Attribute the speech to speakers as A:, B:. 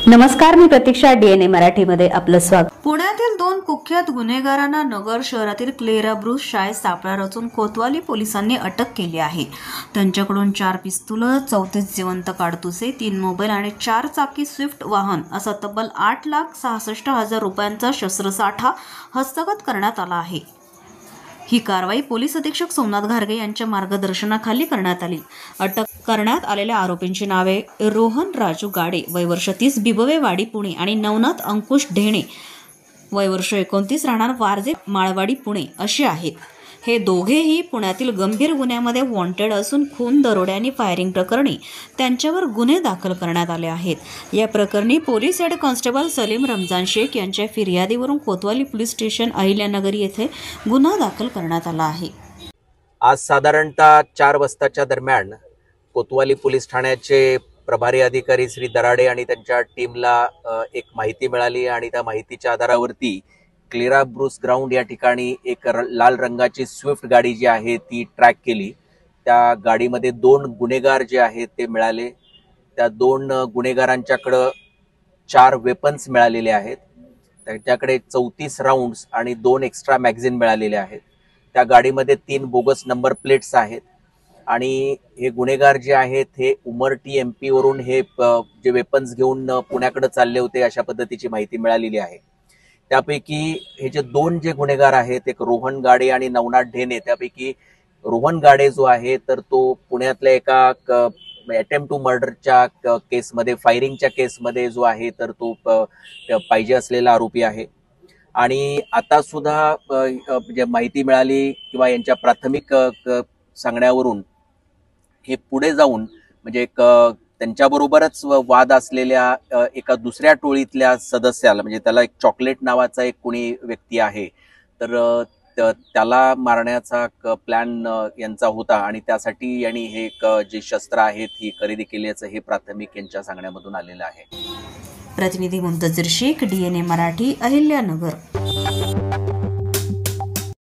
A: नमस्कार, मी प्रतीक्षा. DNA मराठीमध्ये आपलं स्वागत.
B: पुण्यातील दोन कुख्यात गुन्हेगारांना नगर शहरातील क्लेरा ब्रूस शाळेत सापळा रचून कोतवाली पोलिसांनी अटक केली आहे. त्यांच्याकडून 4 पिस्तुलं, 34 जिवंत काडतुसे, 3 मोबाईल आणि 4 चाकी स्विफ्ट वाहन असा तब्बल 8,66,000 रुपयांचा शस्त्रसाठा हस्तगत करण्यात आला आहे. ही कारवाई पोलीस अधीक्षक सोमनाथ घारगे यांच्या मार्गदर्शनाखाली करण्यात आली. अटक करण्यात आलेल्या आरोपींची नावे रोहन राजू गाडे, वय वर्ष 30, बिबवेवाडी, पुणे आणि नवनाथ अंकुश ढेणे, वय वर्ष 29, राहणार वारजे, माळवाडी, पुणे अशी आहेत. हे दोघेही पुण्यातील गंभीर गुन्ह्यामध्ये वॉन्टेड असून खून, दरोडे आणि फायरिंग प्रकरणी त्यांच्यावर गुन्हे दाखल करण्यात आले आहेत. या प्रकरणी police head constable Salim Ramzan Shaikh यांच्या फिर्यादीवरून कोतवाली पोलीस स्टेशन अहिल्यानगर येथे गुन्हा दाखल करण्यात आला आहे.
C: आज साधारणतः 4 वाजताच्या दरम्यान कोतवाली पोलीस ठाण्याचे प्रभारी अधिकारी श्री दराडे आणि त्यांच्या टीमला एक माहिती मिळाली आणि त्या माहितीच्या आधारावरती क्लेरा ब्रूस ग्राउंड या ठिकाणी एक लाल रंगाची स्विफ्ट गाडी जी आहे ती ट्रॅक केली. त्या गाडीमध्ये 2 गुन्हेगार जे आहेत ते मिळाले. त्या 2 गुन्हेगारांच्याकडं 4 वेपन्स मिळालेले आहेत. त्यांच्याकडे 34 राऊंड्स आणि 2 एक्स्ट्रा मॅगझिन मिळालेले आहेत. त्या गाडीमध्ये 3 बोगस नंबर प्लेट्स आहेत आणि हे गुन्हेगार जे आहेत हे उमरटी MP वरून हे जे वेपन्स घेऊन पुण्याकडे चालले होते अशा पद्धतीची माहिती मिळालेली आहे. त्यापैकी हे जे 2 जे गुन्हेगार आहेत, एक रोहन गाडे आणि नवनाथ ढेणे, त्यापैकी रोहन गाडे जो आहे तर तो पुण्यातल्या एका अटेम्प्ट टू मर्डरच्या केसमध्ये, फायरिंगच्या केसमध्ये जो आहे तर तो पाहिजे असलेला आरोपी आहे. आणि आता सुद्धा जे माहिती मिळाली किंवा यांच्या प्राथमिक सांगण्यावरून हे पुढे जाऊन म्हणजे एक त्यांच्याबरोबरच वाद असलेल्या एका दुसऱ्या टोळीतल्या सदस्याला, म्हणजे त्याला एक चॉकलेट नावाचा एक कोणी व्यक्ती आहे तर त्याला मारण्याचा प्लॅन यांचा होता आणि त्यासाठी यांनी हे जे शस्त्र आहेत ही खरेदी केल्याचं हे प्राथमिक यांच्या सांगण्यामधून आलेलं आहे.
B: प्रतिनिधी मुंतजीर शेख, DNA मराठी, अहिल्यानगर.